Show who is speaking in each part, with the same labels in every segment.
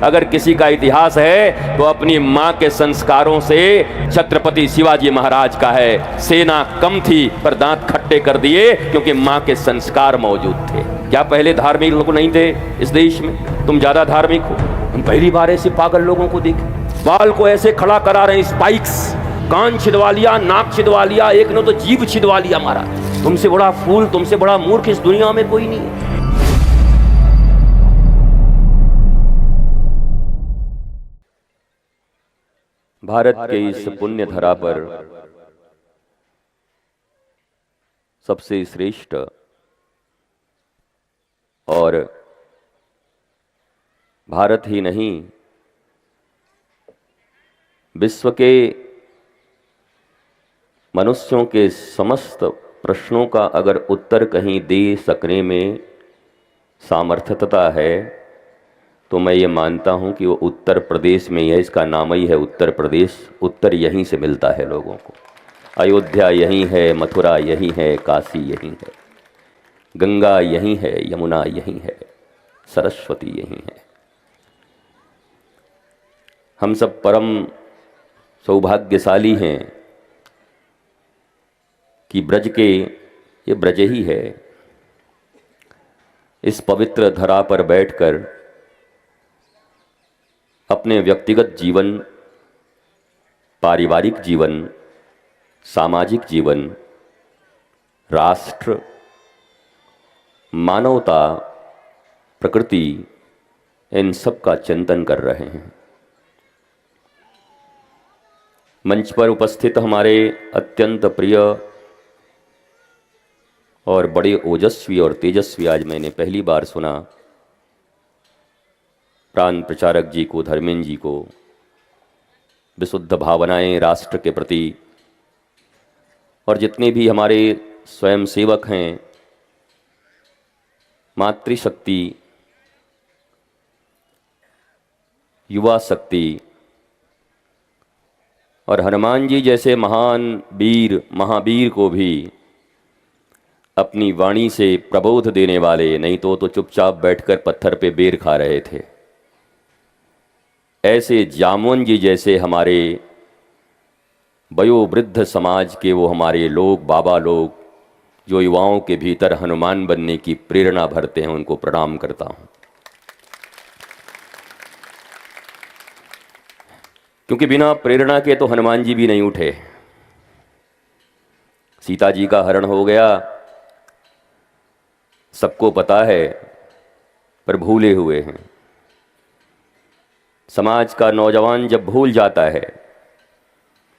Speaker 1: अगर किसी का इतिहास है तो अपनी मां के संस्कारों से छत्रपति शिवाजी महाराज का है। सेना कम थी पर दांत खट्टे कर दिए क्योंकि मां के संस्कार मौजूद थे। क्या पहले धार्मिक लोग नहीं थे इस देश में? तुम ज्यादा धार्मिक हो। हम पहली बार ऐसे पागल लोगों को देखे, बाल को ऐसे खड़ा करा रहे हैं, स्पाइक्स, कान छिदवा लिया, नाक छिदवा लिया, एक ने तो जीभ छिदवा लिया मारा। तुमसे बड़ा फूल, तुमसे बड़ा मूर्ख इस दुनिया में कोई नहीं है। भारत के इस पुण्य धरा पर सबसे श्रेष्ठ और भारत ही नहीं विश्व के मनुष्यों के समस्त प्रश्नों का अगर उत्तर कहीं दे सकने में सामर्थ्यता है तो मैं ये मानता हूं कि वो उत्तर प्रदेश में ही है। इसका नाम ही है उत्तर प्रदेश। उत्तर यहीं से मिलता है लोगों को। अयोध्या यहीं है, मथुरा यहीं है, काशी यहीं है, गंगा यहीं है, यमुना यहीं है, सरस्वती यहीं है। हम सब परम सौभाग्यशाली हैं कि ब्रज के, ये ब्रज ही है, इस पवित्र धरा पर बैठकर अपने व्यक्तिगत जीवन, पारिवारिक जीवन, सामाजिक जीवन, राष्ट्र, मानवता, प्रकृति, इन सब का चिंतन कर रहे हैं। मंच पर उपस्थित हमारे अत्यंत प्रिय और बड़े ओजस्वी और तेजस्वी, आज मैंने पहली बार सुना, प्राण प्रचारक जी को, धर्मेंद्र जी को, विशुद्ध भावनाएं राष्ट्र के प्रति, और जितने भी हमारे स्वयं सेवक हैं, मातृशक्ति, युवा शक्ति और हनुमान जी जैसे महान वीर, महावीर को भी अपनी वाणी से प्रबोध देने वाले, नहीं तो चुपचाप बैठकर पत्थर पे बेर खा रहे थे, ऐसे जामुन जी जैसे हमारे वयोवृद्ध समाज के वो हमारे लोग, बाबा लोग, जो युवाओं के भीतर हनुमान बनने की प्रेरणा भरते हैं, उनको प्रणाम करता हूं। क्योंकि बिना प्रेरणा के तो हनुमान जी भी नहीं उठे। सीता जी का हरण हो गया, सबको पता है, पर भूले हुए हैं। समाज का नौजवान जब भूल जाता है,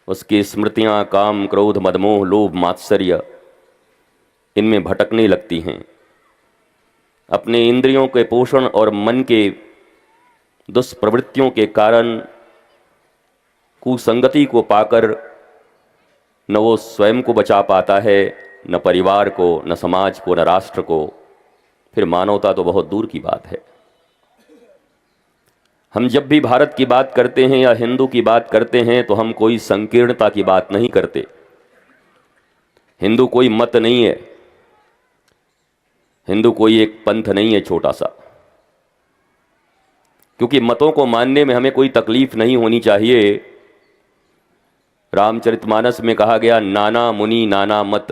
Speaker 1: उसकी स्मृतियां काम, क्रोध, मदमोह, लोभ, मात्सर्य इनमें भटकने लगती हैं। अपने इंद्रियों के पोषण और मन के दुष्प्रवृत्तियों के कारण कुसंगति को पाकर न वो स्वयं को बचा पाता है, न परिवार को, न समाज को, न राष्ट्र को, फिर मानवता तो बहुत दूर की बात है। हम जब भी भारत की बात करते हैं या हिंदू की बात करते हैं तो हम कोई संकीर्णता की बात नहीं करते। हिंदू कोई मत नहीं है, हिंदू कोई एक पंथ नहीं है छोटा सा। क्योंकि मतों को मानने में हमें कोई तकलीफ नहीं होनी चाहिए। रामचरितमानस में कहा गया, नाना मुनि नाना मत।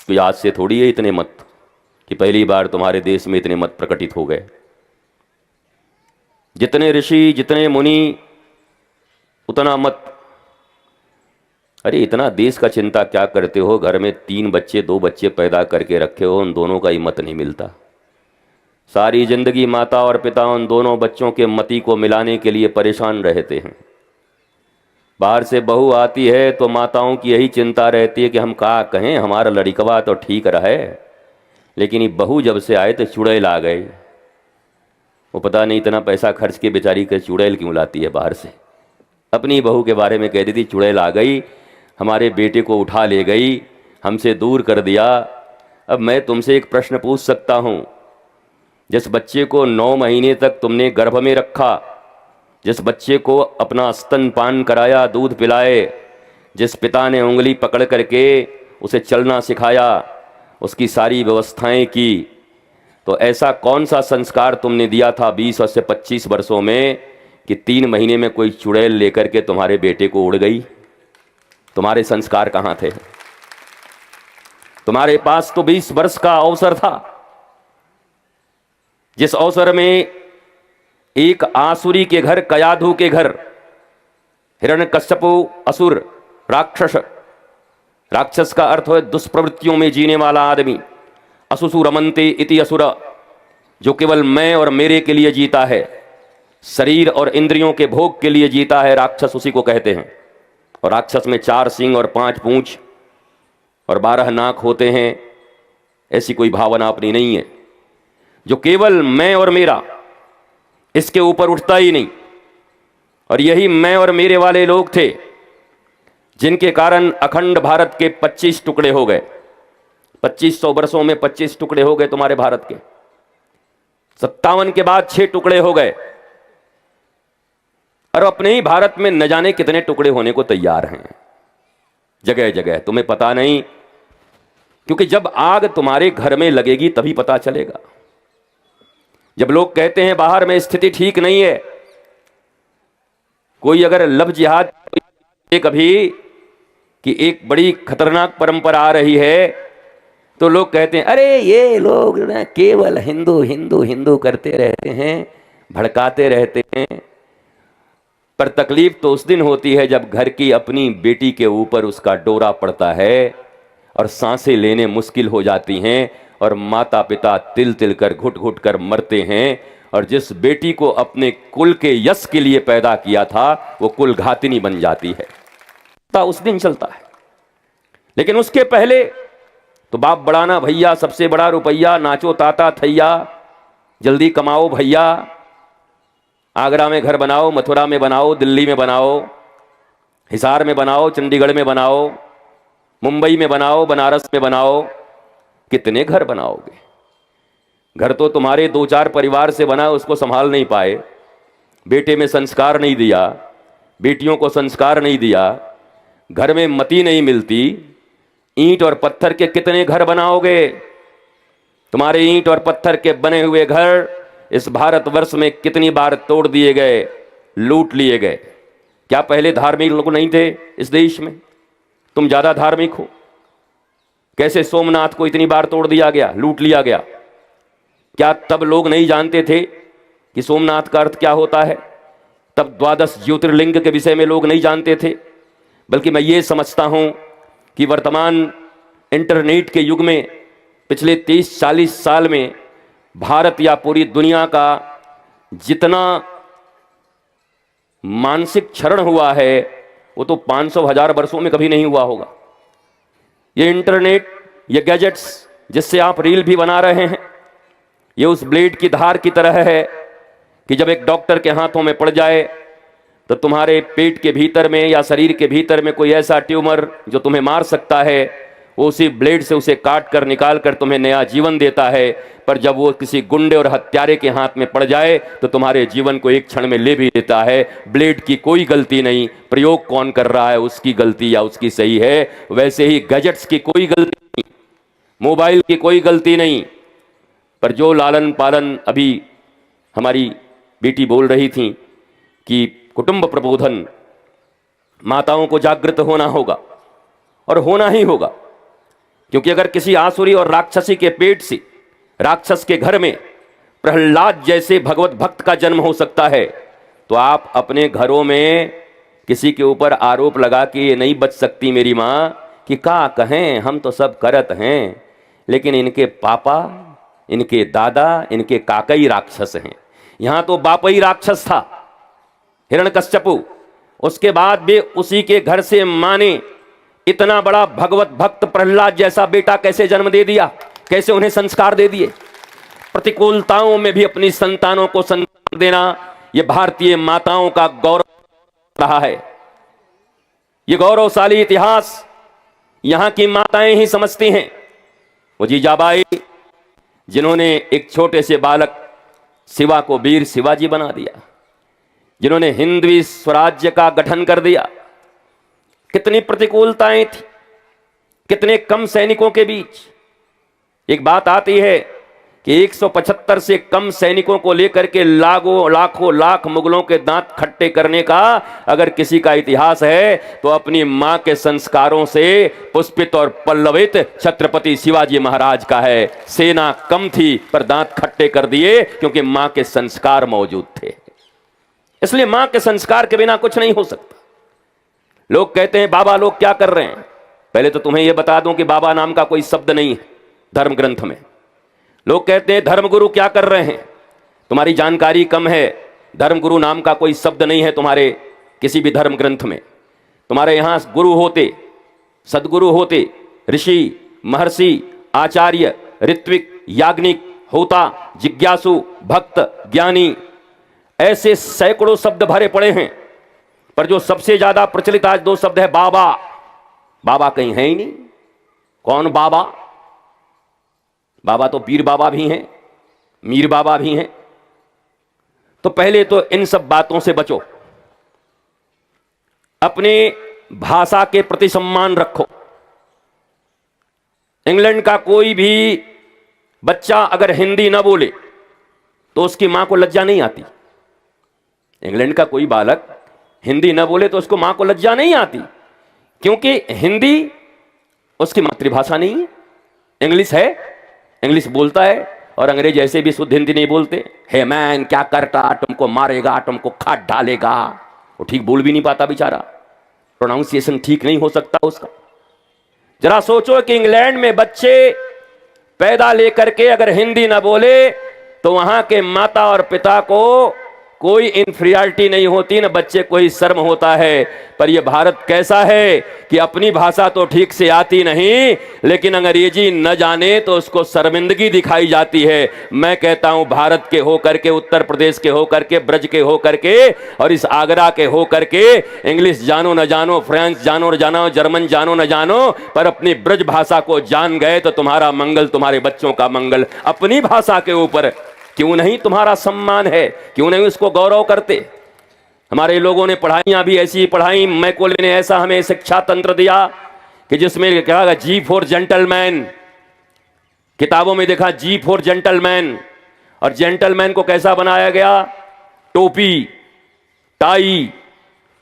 Speaker 1: कोई आज से थोड़ी है इतने मत कि पहली बार तुम्हारे देश में इतने मत प्रकटित हो गए। जितने ऋषि, जितने मुनि, उतना मत। अरे इतना देश का चिंता क्या करते हो? घर में 3 बच्चे, 2 बच्चे पैदा करके रखे हो, उन दोनों का ही मत नहीं मिलता। सारी जिंदगी माता और पिता उन दोनों बच्चों के मति को मिलाने के लिए परेशान रहते हैं। बाहर से बहू आती है तो माताओं की यही चिंता रहती है कि हम क्या कहें, हमारा लड़कवा तो ठीक रहे, लेकिन ये बहू जब से आए तो चुड़ैल आ गए। वो पता नहीं इतना पैसा खर्च के बेचारी के चुड़ैल क्यों लाती है बाहर से। अपनी बहू के बारे में कहती थी, चुड़ैल आ गई, हमारे बेटे को उठा ले गई, हमसे दूर कर दिया। अब मैं तुमसे एक प्रश्न पूछ सकता हूँ, जिस बच्चे को 9 महीने तक तुमने गर्भ में रखा, जिस बच्चे को अपना स्तनपान कराया, दूध पिलाए, जिस पिता ने उंगली पकड़ करके उसे चलना सिखाया, उसकी सारी व्यवस्थाएं की, तो ऐसा कौन सा संस्कार तुमने दिया था 20 और से 25 वर्षों में कि 3 महीने में कोई चुड़ैल लेकर के तुम्हारे बेटे को उड़ गई? तुम्हारे संस्कार कहां थे? तुम्हारे पास तो 20 वर्ष का अवसर था, जिस अवसर में एक आसुरी के घर, कयाधु के घर, हिरण्यकश्यपु असुर, राक्षस, राक्षस का अर्थ है दुष्प्रवृत्तियों में जीने वाला आदमी। असुसु रमन्ते इति असुर, जो केवल मैं और मेरे के लिए जीता है, शरीर और इंद्रियों के भोग के लिए जीता है, राक्षस उसी को कहते हैं। और राक्षस में 4 सिंह और 5 पूंछ और 12 नाक होते हैं, ऐसी कोई भावना अपनी नहीं है। जो केवल मैं और मेरा, इसके ऊपर उठता ही नहीं। और यही मैं और मेरे वाले लोग थे जिनके कारण अखंड भारत के 25 टुकड़े हो गए। 2500 वर्षों में 25 टुकड़े हो गए तुम्हारे भारत के। 57 के बाद 6 टुकड़े हो गए, और अपने ही भारत में न जाने कितने टुकड़े होने को तैयार हैं, जगह जगह। तुम्हें पता नहीं, क्योंकि जब आग तुम्हारे घर में लगेगी तभी पता चलेगा। जब लोग कहते हैं बाहर में स्थिति ठीक नहीं है, कोई अगर लव जिहाद कभी कि एक बड़ी खतरनाक परंपरा आ रही है, तो लोग कहते हैं अरे ये लोग ना केवल हिंदू हिंदू हिंदू करते रहते हैं, भड़काते रहते हैं। पर तकलीफ तो उस दिन होती है जब घर की अपनी बेटी के ऊपर उसका डोरा पड़ता है और सांसें लेने मुश्किल हो जाती हैं, और माता पिता तिल तिल कर, घुट घुट कर मरते हैं। और जिस बेटी को अपने कुल के यश के लिए पैदा किया था, वो कुल घातिनी बन जाती है। उस दिन चलता है। लेकिन उसके पहले तो बाप बढ़ाना भैया, सबसे बड़ा रुपया, नाचो ताता थैया, जल्दी कमाओ भैया, आगरा में घर बनाओ, मथुरा में बनाओ, दिल्ली में बनाओ, हिसार में बनाओ, चंडीगढ़ में बनाओ, मुंबई में बनाओ, बनारस में बनाओ। कितने घर बनाओगे? घर तो तुम्हारे 2-4 परिवार से बना, उसको संभाल नहीं पाए। बेटे में संस्कार नहीं दिया, बेटियों को संस्कार नहीं दिया, घर में मति नहीं मिलती। ईंट और पत्थर के कितने घर बनाओगे? तुम्हारे ईंट और पत्थर के बने हुए घर इस भारतवर्ष में कितनी बार तोड़ दिए गए, लूट लिए गए। क्या पहले धार्मिक लोग नहीं थे इस देश में? तुम ज्यादा धार्मिक हो। कैसे सोमनाथ को इतनी बार तोड़ दिया गया, लूट लिया गया? क्या तब लोग नहीं जानते थे कि सोमनाथ का अर्थ क्या होता है? तब 12 ज्योतिर्लिंग के विषय में लोग नहीं जानते थे। बल्कि मैं ये समझता हूं कि वर्तमान इंटरनेट के युग में पिछले 30-40 साल में भारत या पूरी दुनिया का जितना मानसिक क्षरण हुआ है, वो तो 500-1000 वर्षों में कभी नहीं हुआ होगा। ये इंटरनेट, ये गैजेट्स जिससे आप रील भी बना रहे हैं, ये उस ब्लेड की धार की तरह है कि जब एक डॉक्टर के हाथों में पड़ जाए तो तुम्हारे पेट के भीतर में या शरीर के भीतर में कोई ऐसा ट्यूमर जो तुम्हें मार सकता है, वो उसी ब्लेड से उसे काट कर निकाल कर तुम्हें नया जीवन देता है। पर जब वो किसी गुंडे और हत्यारे के हाथ में पड़ जाए तो तुम्हारे जीवन को एक क्षण में ले भी देता है। ब्लेड की कोई गलती नहीं, प्रयोग कौन कर रहा है उसकी गलती या उसकी सही है। वैसे ही गैजेट्स की कोई गलती नहीं, मोबाइल की कोई गलती नहीं, पर जो लालन पालन, अभी हमारी बेटी बोल रही थी कि कुटुंब प्रबोधन, माताओं को जागृत होना होगा और होना ही होगा। क्योंकि अगर किसी आसुरी और राक्षसी के पेट से, राक्षस के घर में प्रहलाद जैसे भगवत भक्त का जन्म हो सकता है, तो आप अपने घरों में किसी के ऊपर आरोप लगा कि ये नहीं बच सकती मेरी मां, कि का कहें, हम तो सब करत हैं, लेकिन इनके पापा, इनके दादा, इनके काका ही राक्षस हैं। यहां तो बाप ही राक्षस था, हिरण्यकश्यपु। उसके बाद भी उसी के घर से मां ने इतना बड़ा भगवत भक्त प्रहलाद जैसा बेटा कैसे जन्म दे दिया, कैसे उन्हें संस्कार दे दिए। प्रतिकूलताओं में भी अपनी संतानों को संस्कार देना, यह भारतीय माताओं का गौरव रहा है। यह गौरवशाली इतिहास यहां की माताएं ही समझती हैं। वो जीजाबाई जिन्होंने एक छोटे से बालक शिवा को वीर शिवाजी बना दिया, जिन्होंने हिंदवी स्वराज्य का गठन कर दिया। कितनी प्रतिकूलताएं थी, कितने कम सैनिकों के बीच। एक बात आती है कि 175 से कम सैनिकों को लेकर के लाखों लाख मुगलों के दांत खट्टे करने का अगर किसी का इतिहास है तो अपनी मां के संस्कारों से पुष्पित और पल्लवित छत्रपति शिवाजी महाराज का है। सेना कम थी पर दांत खट्टे कर दिए क्योंकि मां के संस्कार मौजूद थे। इसलिए मां के संस्कार के बिना कुछ नहीं हो सकता। लोग कहते हैं बाबा लोग क्या कर रहे हैं। पहले तो तुम्हें यह बता दूं कि बाबा नाम का कोई शब्द नहीं है धर्म ग्रंथ में। लोग कहते हैं धर्मगुरु क्या कर रहे हैं, तुम्हारी जानकारी कम है। धर्मगुरु नाम का कोई शब्द नहीं है तुम्हारे किसी भी धर्म ग्रंथ में। तुम्हारे यहां गुरु होते, सदगुरु होते, ऋषि, महर्षि, आचार्य, ऋत्विक, याज्ञनिक, होता, जिज्ञासु, भक्त, ज्ञानी, ऐसे सैकड़ों शब्द भरे पड़े हैं। पर जो सबसे ज्यादा प्रचलित आज दो शब्द है बाबा। बाबा कहीं है ही नहीं। कौन बाबा? बाबा तो पीर बाबा भी हैं, मीर बाबा भी हैं। तो पहले तो इन सब बातों से बचो। अपने भाषा के प्रति सम्मान रखो। इंग्लैंड का कोई भी बच्चा अगर हिंदी ना बोले तो उसकी मां को लज्जा नहीं आती। इंग्लैंड का कोई बालक हिंदी ना बोले तो उसको मां को लज्जा नहीं आती, क्योंकि हिंदी उसकी मातृभाषा नहीं है। इंग्लिश है, इंग्लिश बोलता है, और अंग्रेज ऐसे भी शुद्ध हिंदी नहीं बोलते। हे मैन क्या करता, तुमको मारेगा, तुमको खाट डालेगा। वो ठीक बोल भी नहीं पाता बेचारा, प्रोनाउंसिएशन ठीक नहीं हो सकता उसका। जरा सोचो कि इंग्लैंड में बच्चे पैदा लेकर के अगर हिंदी ना बोले तो वहां के माता और पिता को कोई इंफीरियरिटी नहीं होती, ना बच्चे को ही शर्म होता है। पर यह भारत कैसा है कि अपनी भाषा तो ठीक से आती नहीं, लेकिन अंग्रेजी न जाने तो उसको शर्मिंदगी दिखाई जाती है। मैं कहता हूं भारत के होकर के, उत्तर प्रदेश के होकर के, ब्रज के होकर के और इस आगरा के होकर के इंग्लिश जानो न जानो, फ्रेंच जानो न जानो, जर्मन जानो न जानो, पर अपनी ब्रज भाषा को जान गए तो तुम्हारा मंगल, तुम्हारे बच्चों का मंगल। अपनी भाषा के ऊपर क्यों नहीं तुम्हारा सम्मान है, क्यों नहीं उसको गौरव करते। हमारे लोगों ने पढ़ाइयां भी ऐसी पढ़ाई, मैकोले ने ऐसा हमें शिक्षा तंत्र दिया कि जिसमें क्या जी फॉर जेंटलमैन, किताबों में देखा जी फॉर जेंटलमैन। और जेंटलमैन को कैसा बनाया गया? टोपी, टाई,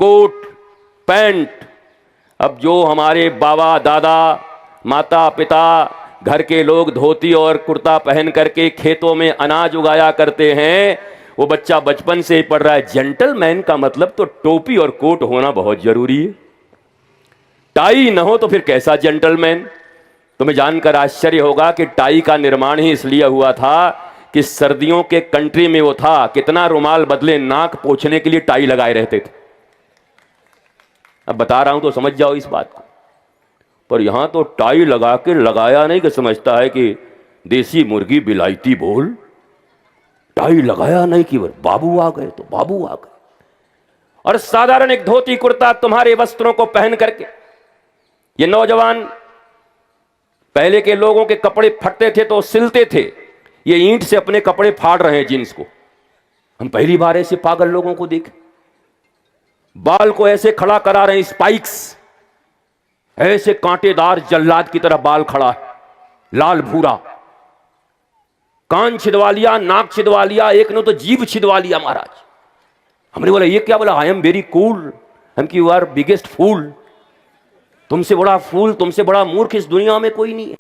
Speaker 1: कोट, पैंट। अब जो हमारे बाबा दादा, माता पिता, घर के लोग धोती और कुर्ता पहन करके खेतों में अनाज उगाया करते हैं, वो बच्चा बचपन से ही पढ़ रहा है जेंटलमैन का मतलब तो टोपी और कोट होना बहुत जरूरी है। टाई ना हो तो फिर कैसा जेंटलमैन? तुम्हें जानकर आश्चर्य होगा कि टाई का निर्माण ही इसलिए हुआ था कि सर्दियों के कंट्री में वो था, कितना रुमाल बदले नाक पोंछने के लिए टाई लगाए रहते थे। अब बता रहा हूं तो समझ जाओ इस बात को। पर यहां तो टाई लगा के लगाया नहीं कि समझता है कि देसी मुर्गी बिलायती बोल। टाई लगाया नहीं कि बाबू आ गए तो बाबू आ गए। और साधारण एक धोती कुर्ता तुम्हारे वस्त्रों को पहन करके ये नौजवान, पहले के लोगों के कपड़े फटते थे तो सिलते थे, ये ईंट से अपने कपड़े फाड़ रहे हैं जींस को। हम पहली बार ऐसे पागल लोगों को देखे। बाल को ऐसे खड़ा करा रहे हैं, स्पाइक्स, ऐसे कांटेदार जल्लाद की तरह बाल खड़ा है, लाल भूरा, कान छिदवा लिया, नाक छिदवा लिया, एक ने तो जीभ छिदवा लिया महाराज। हमने बोला ये क्या? बोला आई एम वेरी कूल। हम कि यू आर बिगेस्ट फूल। तुमसे बड़ा फूल, तुमसे बड़ा मूर्ख इस दुनिया में कोई नहीं है।